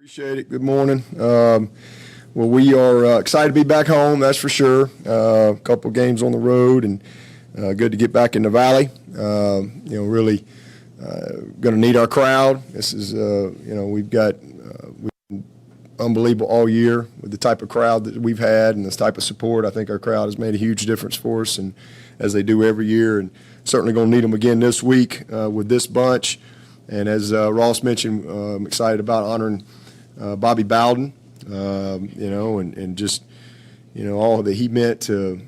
Appreciate it. Good morning. Well, we are excited to be back home, that's for sure. A couple games on the road, and good to get back in the Valley. Really going to need our crowd. This is, we've been unbelievable all year with the type of crowd that we've had and this type of support. I think our crowd has made a huge difference for us, and as they do every year, and certainly going to need them again this week with this bunch. And as Ross mentioned, I'm excited about honoring Bobby Bowden, and just, all that he meant to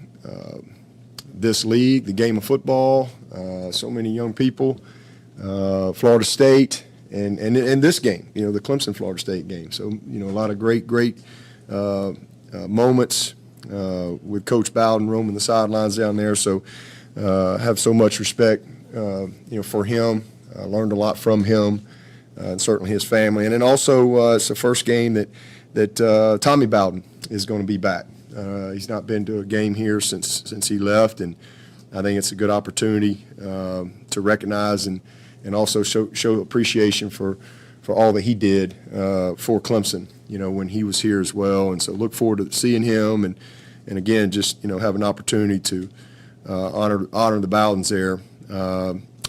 this league, the game of football, so many young people, Florida State, and this game, the Clemson-Florida State game. So, a lot of great moments with Coach Bowden roaming the sidelines down there. So have so much respect, for him. I learned a lot from him. And certainly his family. And then also it's the first game that Tommy Bowden is going to be back. He's not been to a game here since he left, and I think it's a good opportunity to recognize and also show appreciation for all that he did for Clemson, when he was here as well. And so look forward to seeing him and again, just, have an opportunity to honor the Bowdens there.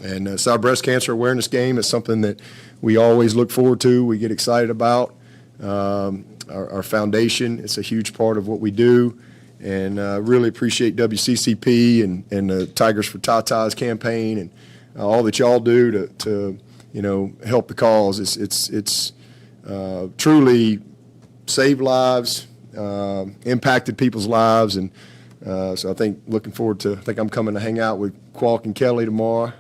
And it's our breast cancer awareness game. It's something that we always look forward to. We get excited about our foundation. It's a huge part of what we do, and really appreciate WCCP and the Tigers for Tatas campaign and all that y'all do to help the cause. It's truly saved lives, impacted people's lives, and so I think I'm coming to hang out with Qualk and Kelly tomorrow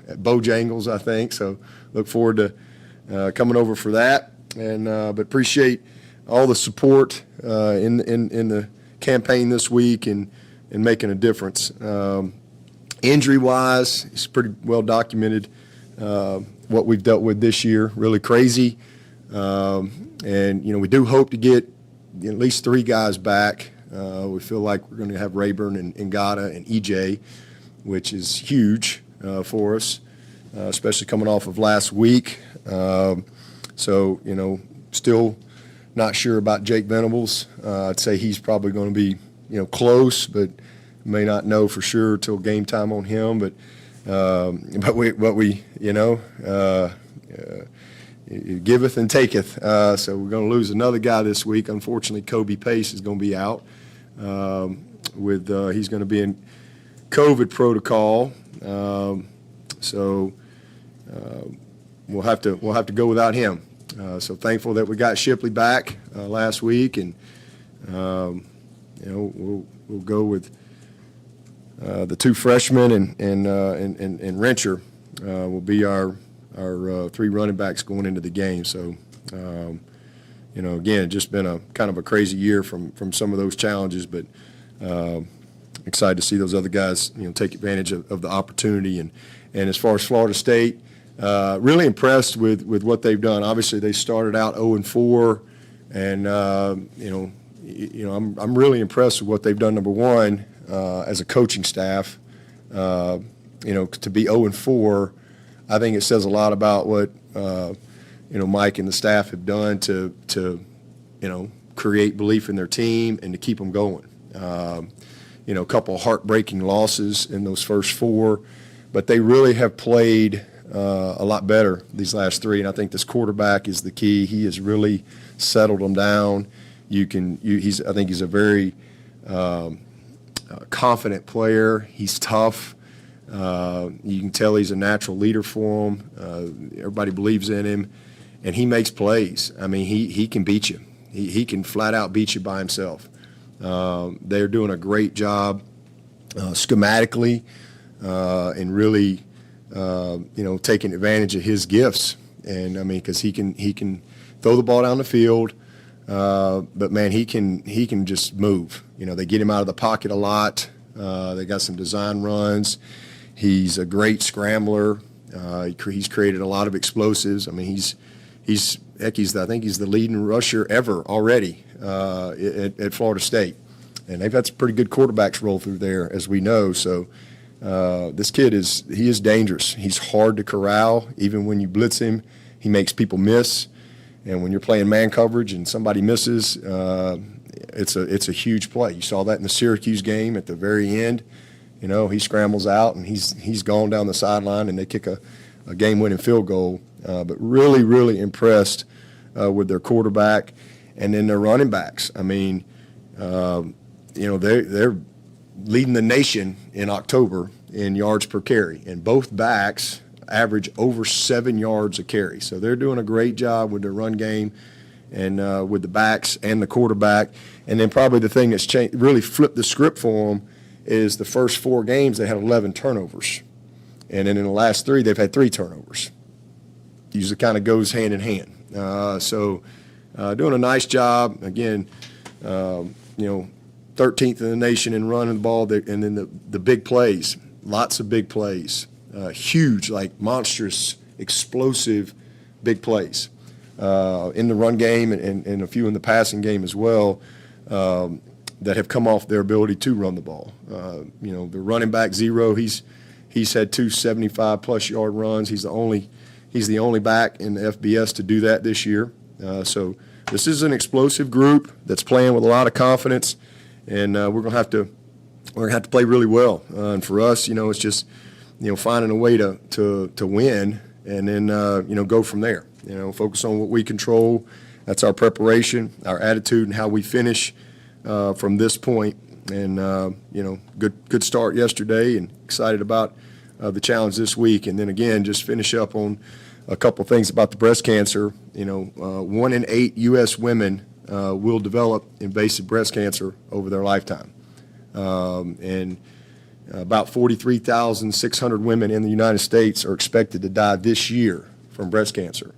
at Bojangles, I think. So look forward to coming over for that. And but appreciate all the support in the campaign this week and making a difference. Injury-wise, it's pretty well documented what we've dealt with this year. Really crazy. And we do hope to get at least 3 guys back. We feel like we're going to have Rayburn and Ngata and EJ, which is huge for us, especially coming off of last week. So, still not sure about Jake Venables. I'd say he's probably going to be, close, but may not know for sure till game time on him. But we giveth and taketh. So we're going to lose another guy this week. Unfortunately, Kobe Pace is going to be out. He's going to be in COVID protocol, so we'll have to go without him. So thankful that we got Shipley back last week, and we'll go with the 2 freshmen and Rencher will be our 3 running backs going into the game. So. Again, just been a kind of a crazy year from some of those challenges, but excited to see those other guys, take advantage of the opportunity. And as far as Florida State, really impressed with what they've done. Obviously, they started out 0-4, and I'm really impressed with what they've done. Number one, as a coaching staff, to be 0-4, I think it says a lot about what. Mike and the staff have done to create belief in their team and to keep them going. A couple of heartbreaking losses in those first 4, but they really have played a lot better these last 3. And I think this quarterback is the key. He has really settled them down. I think he's a very confident player. He's tough. You can tell he's a natural leader for them. Everybody believes in him. And he makes plays. I mean, he can beat you. He can flat out beat you by himself. They're doing a great job schematically and really, taking advantage of his gifts. And I mean, because he can throw the ball down the field, but man, he can just move. They get him out of the pocket a lot. They got some design runs. He's a great scrambler. He's created a lot of explosives. I mean, I think he's the leading rusher ever already at Florida State. And they've had some pretty good quarterbacks roll through there, as we know. So this kid is dangerous. He's hard to corral. Even when you blitz him, he makes people miss. And when you're playing man coverage and somebody misses, it's a huge play. You saw that in the Syracuse game at the very end. You know, he scrambles out and he's gone down the sideline, and they kick a game-winning field goal. But really, really impressed with their quarterback and then their running backs. I mean, you know, they're leading the nation in October in yards per carry, and both backs average over 7 yards a carry. So they're doing a great job with their run game and with the backs and the quarterback. And then probably the thing that's really flipped the script for them is the first 4 games they had 11 turnovers. And then in the last 3, they've had 3 turnovers. Usually kind of goes hand in hand. So doing a nice job. Again, you know, 13th in the nation in running the ball, and then the big plays, lots of big plays, huge, like monstrous, explosive big plays in the run game and a few in the passing game as well that have come off their ability to run the ball. You know, the running back Zero, he's had 2 75-plus yard runs. He's the only back in the FBS to do that this year. So this is an explosive group that's playing with a lot of confidence, and we're gonna have to play really well. And for us, you know, it's just, you know, finding a way to win, and then you know, go from there. You know, focus on what we control. That's our preparation, our attitude, and how we finish from this point. And you know, good start yesterday, and excited about the challenge this week. And then again, just finish up on a couple things about the breast cancer. You know, 1 in 8 U.S. women will develop invasive breast cancer over their lifetime. And about 43,600 women in the United States are expected to die this year from breast cancer.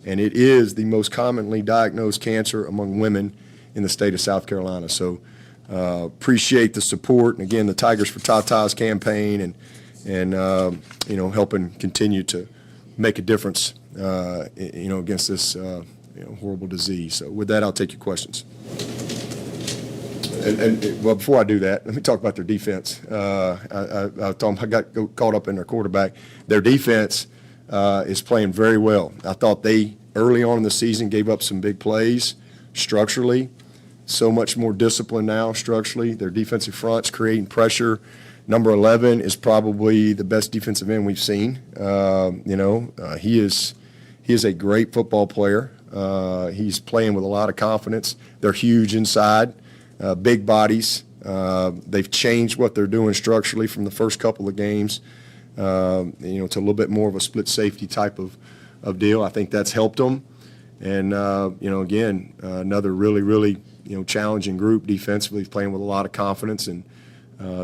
And it is the most commonly diagnosed cancer among women in the state of South Carolina. So appreciate the support, and again, the Tigers for Tatas campaign, and you know, helping continue to make a difference, you know, against this you know, horrible disease. So with that, I'll take your questions. And well, before I do that, let me talk about their defense. I got caught up in their quarterback. Their defense is playing very well. I thought they, early on in the season, gave up some big plays structurally. So much more discipline now structurally. Their defensive front's creating pressure. Number 11 is probably the best defensive end we've seen. You know, he is a great football player. He's playing with a lot of confidence. They're huge inside, big bodies. They've changed what they're doing structurally from the first couple of games, you know, to a little bit more of a split safety type of deal. I think that's helped them. And, you know, again, another really, really, you know, challenging group defensively, playing with a lot of confidence. And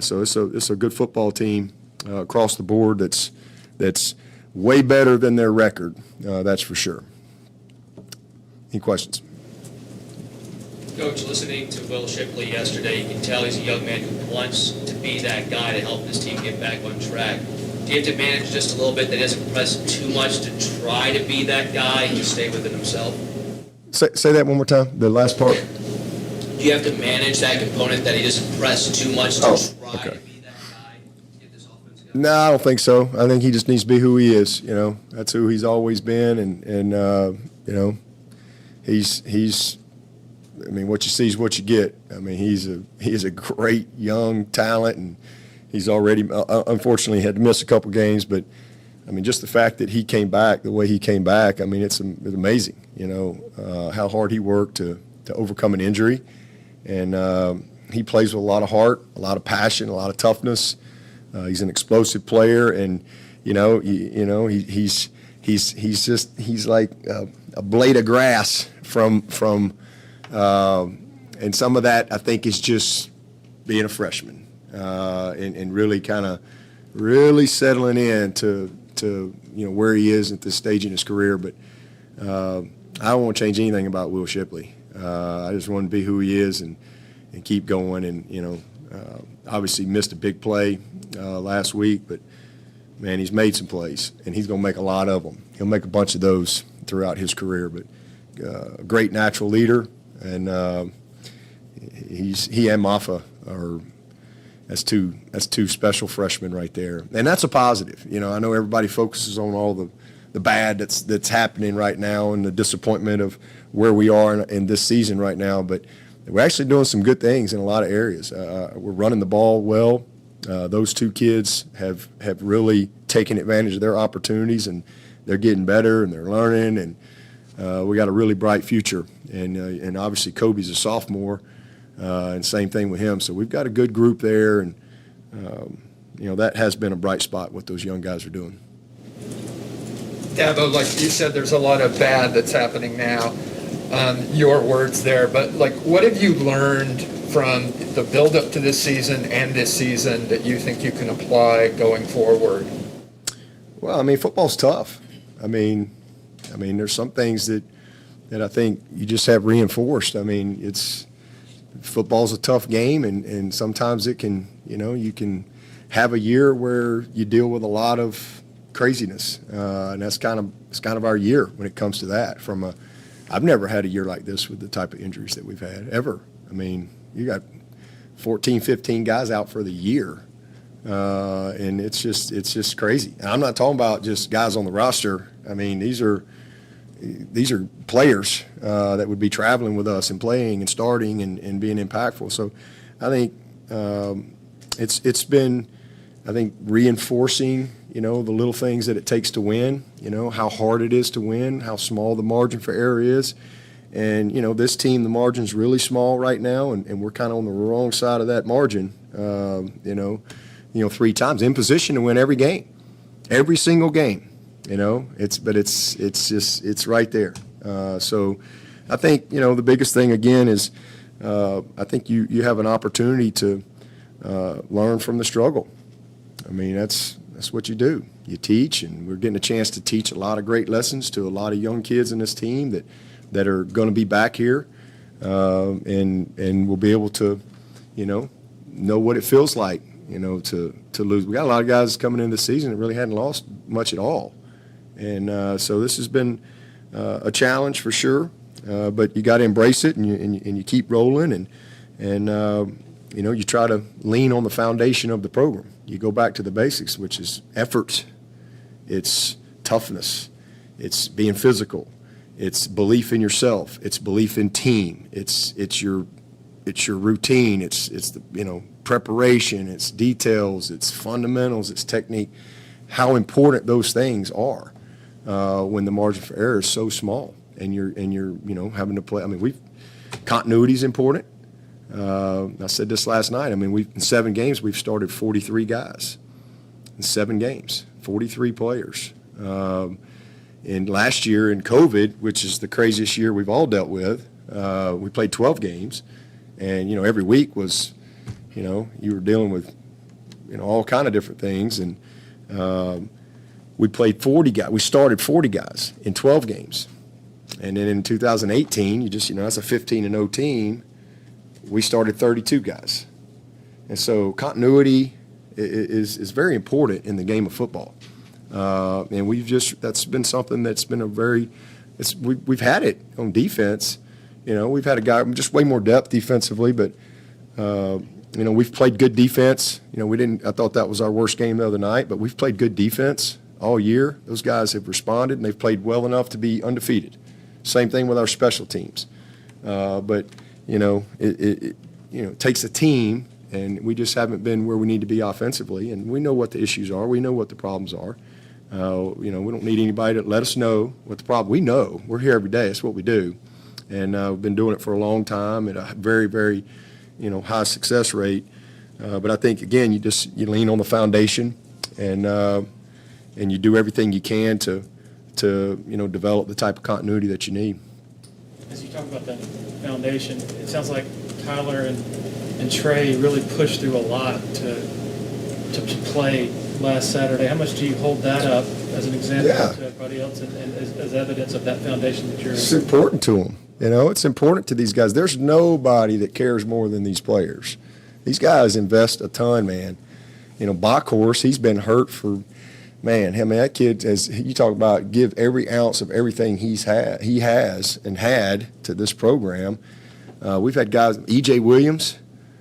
so it's a good football team across the board that's way better than their record, that's for sure. Any questions? Coach, listening to Will Shipley yesterday, you can tell he's a young man who wants to be that guy to help his team get back on track. Do you have to manage just a little bit that doesn't press too much to try to be that guy and stay within himself? Say that one more time, the last part. Do you have to manage that component that he doesn't press too much to try to be that guy to get this offense going? No, I don't think so. I think he just needs to be who he is. You know, that's who he's always been, and you know, he's. I mean, what you see is what you get. I mean, he is a great young talent, and he's already unfortunately had to miss a couple games. But I mean, just the fact that he came back the way he came back, I mean, it's amazing. You know, how hard he worked to overcome an injury, and he plays with a lot of heart, a lot of passion, a lot of toughness. He's an explosive player, and you know, he's like a blade of grass from. And some of that, I think, is just being a freshman and really kind of really settling in to you know, where he is at this stage in his career. But I don't want to change anything about Will Shipley. I just want to be who he is and keep going. And, you know, obviously missed a big play last week, but, man, he's made some plays, and he's going to make a lot of them. He'll make a bunch of those throughout his career. But a great natural leader. And he and Maffa are that's two special freshmen right there, and that's a positive. You know, I know everybody focuses on all the bad that's happening right now and the disappointment of where we are in this season right now. But we're actually doing some good things in a lot of areas. We're running the ball well. Those two kids have really taken advantage of their opportunities, and they're getting better and they're learning, and we got a really bright future. And obviously Kobe's a sophomore, and same thing with him. So we've got a good group there, and that has been a bright spot what those young guys are doing. Dabo, like you said, there's a lot of bad that's happening now. Your words there, but like, what have you learned from the build-up to this season and this season that you think you can apply going forward? Well, I mean, football's tough. I mean, there's some things that I think you just have reinforced. I mean, football's a tough game, and sometimes it can, you can have a year where you deal with a lot of craziness, and it's kind of our year when it comes to that. I've never had a year like this with the type of injuries that we've had ever. I mean, you got 14, 15 guys out for the year, and it's just crazy. And I'm not talking about just guys on the roster. I mean, these are players that would be traveling with us and playing and starting and being impactful. So I think it's been, I think, reinforcing, the little things that it takes to win, how hard it is to win, how small the margin for error is. And, this team, the margin's really small right now, and we're kind of on the wrong side of that margin, 3 times in position to win every game, every single game, it's right there. So I think, the biggest thing again is I think you have an opportunity to learn from the struggle. I mean, that's what you do. You teach, and we're getting a chance to teach a lot of great lessons to a lot of young kids in this team that are going to be back here, and we'll be able to, know what it feels like, to lose. We got a lot of guys coming in this season that really hadn't lost much at all, and so this has been a challenge for sure. But you got to embrace it, and you keep rolling, and you try to lean on the foundation of the program. You go back to the basics, which is effort, it's toughness, it's being physical, it's belief in yourself, it's belief in team, it's your routine, it's the preparation, it's details, it's fundamentals, it's technique. How important those things are when the margin for error is so small, and you're having to play. I mean, continuity is important. I said this last night. I mean, in 7 games, we've started 43 guys. In 7 games, 43 players. And last year in COVID, which is the craziest year we've all dealt with, we played 12 games. And, every week was, you were dealing with, all kind of different things. And we played 40 guys. We started 40 guys in 12 games. And then in 2018, you just, that's a 15-0 team. We started 32 guys. And so continuity is very important in the game of football. And that's been something that's been we've had it on defense. We've had a guy just way more depth defensively, but, we've played good defense. I thought that was our worst game the other night, but we've played good defense all year. Those guys have responded, and they've played well enough to be undefeated. Same thing with our special teams. But it takes a team, and we just haven't been where we need to be offensively. And we know what the issues are. We know what the problems are. We don't need anybody to let us know what the problem. We know. We're here every day. It's what we do, and we've been doing it for a long time at a very, very, high success rate. But I think again, you lean on the foundation, and you do everything you can to develop the type of continuity that you need. As you talk about that foundation, it sounds like Tyler and Trey really pushed through a lot to play last Saturday. How much do you hold that up as an example to everybody else and as evidence of that foundation that you're? It's important to them. It's important to these guys. There's nobody that cares more than these players. These guys invest a ton, man. Backhorse, he's been hurt for. Man, that kid, as you talk about, give every ounce of everything he has and had to this program. We've had guys, E.J. Williams,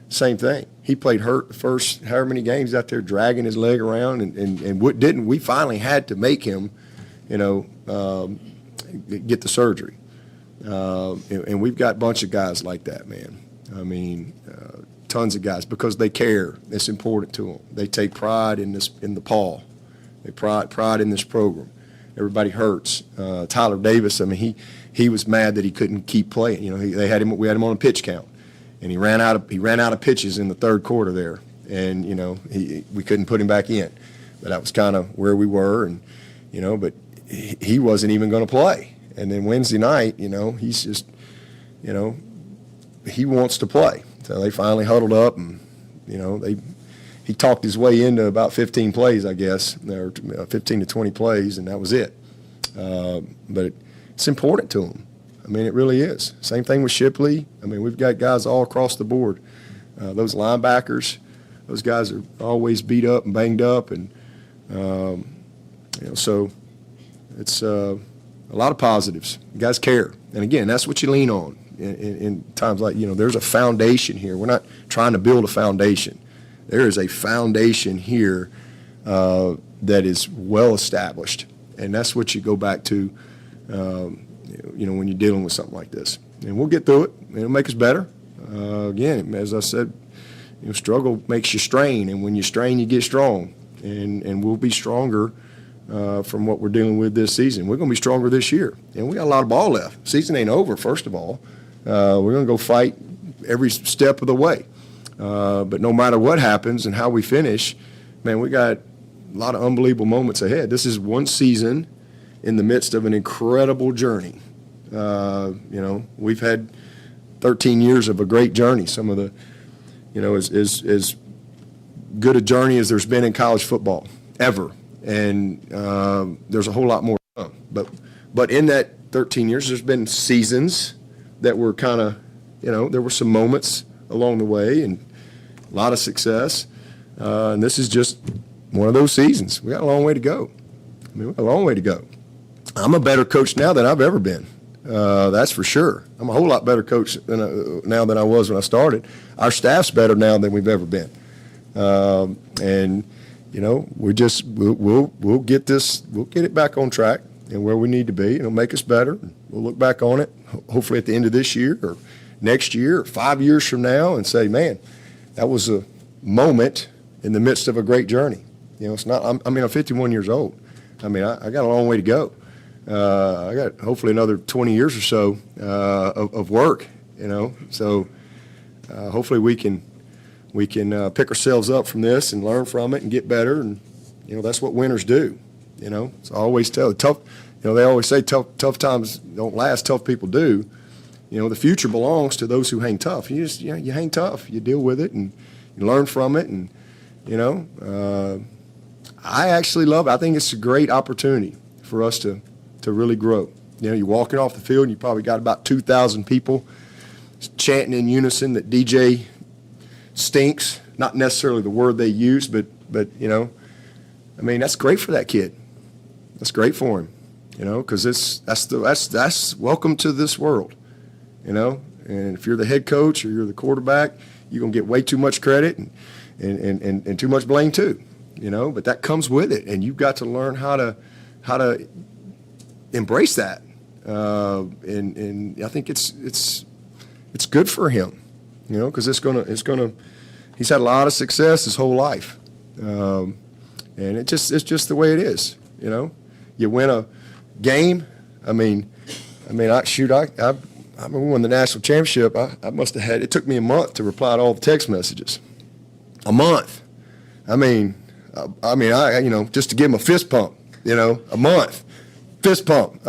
same thing. He played hurt the first however many games out there, dragging his leg around, and we finally had to make him, get the surgery. And we've got a bunch of guys like that, man. I mean, tons of guys, because they care. It's important to them. They take pride in the Paul. They pride in this program. Everybody hurts. Tyler Davis, I mean, he was mad that he couldn't keep playing. We had him on a pitch count, and he ran out of pitches in the third quarter there, and we couldn't put him back in. But that was kind of where we were, and but he wasn't even going to play. And then Wednesday night, he's just, he wants to play. So they finally huddled up, and he talked his way into about 15 plays, I guess, or 15 to 20 plays, and that was it. But it's important to him. I mean, it really is. Same thing with Shipley. I mean, we've got guys all across the board. Those linebackers, those guys are always beat up and banged up, and so it's a lot of positives. Guys care, and again, that's what you lean on in times like there's a foundation here. We're not trying to build a foundation. There is a foundation here that is well established, and that's what you go back to, when you're dealing with something like this. And we'll get through it. It'll make us better. Again, as I said, struggle makes you strain, and when you strain, you get strong. And we'll be stronger from what we're dealing with this season. We're going to be stronger this year, and we got a lot of ball left. Season ain't over. First of all, we're going to go fight every step of the way. But no matter what happens and how we finish, man, we got a lot of unbelievable moments ahead. This is one season in the midst of an incredible journey. We've had 13 years of a great journey. Some of the, as good a journey as there's been in college football ever. And there's a whole lot more to come. But in that 13 years, there's been seasons that were kind of, there were some moments along the way and a lot of success. And this is just one of those seasons. We got a long way to go. We got a long way to go. I'm a better coach now than I've ever been. That's for sure. I'm a whole lot better coach now than I was when I started. Our staff's better now than we've ever been. And we'll get it back on track and where we need to be. It'll make us better. We'll look back on it, hopefully at the end of this year or next year or 5 years from now, and say, man, that was a moment in the midst of a great journey. It's not. I'm 51 years old. I mean, I got a long way to go. I got hopefully another 20 years or so of work. So hopefully we can pick ourselves up from this and learn from it and get better. And that's what winners do. So I always tell tough. They always say tough times don't last. Tough people do. The future belongs to those who hang tough. You just you hang tough. You deal with it and you learn from it. And I actually love it. I think it's a great opportunity for us to really grow. You're walking off the field and you probably got about 2,000 people chanting in unison that DJ stinks. Not necessarily the word they use, but that's great for that kid. That's great for him, because that's welcome to this world, And if you're the head coach or you're the quarterback, you're gonna get way too much credit and too much blame too, But that comes with it, and you've got to learn how to embrace that. And I think it's good for him, because it's gonna. He's had a lot of success his whole life, and it's just the way it is. You win a game. I won the national championship. I must have had. It took me a month to reply to all the text messages. A month. Just to give him a fist pump. A month. Fist pump.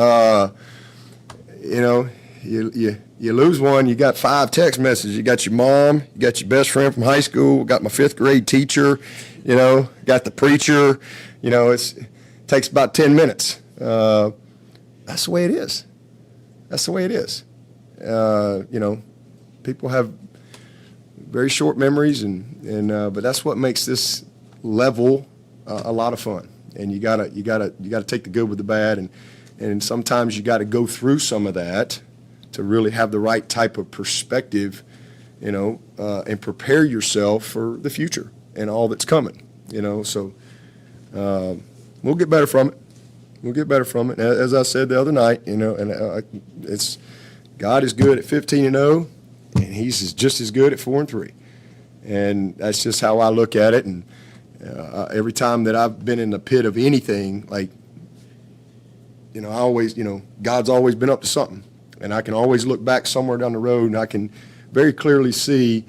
You lose one, you got 5 text messages. You got your mom, you got your best friend from high school, got my 5th grade teacher, got the preacher. It takes about 10 minutes. That's the way it is. That's the way it is. People have very short memories, but that's what makes this level a lot of fun. And you gotta take the good with the bad, and sometimes you got to go through some of that to really have the right type of perspective, and prepare yourself for the future and all that's coming, So we'll get better from it. We'll get better from it. As I said the other night, and it's God is good at 15-0, and He's just as good at 4-3, and that's just how I look at it. And every time that I've been in the pit of anything, like, I always, God's always been up to something, and I can always look back somewhere down the road, and I can very clearly see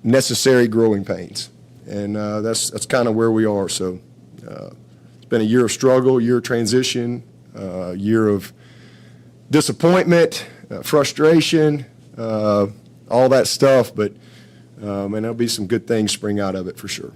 necessary growing pains, and that's kind of where we are. So it's been a year of struggle, year of transition, year of disappointment, frustration, all that stuff, but and there'll be some good things spring out of it for sure.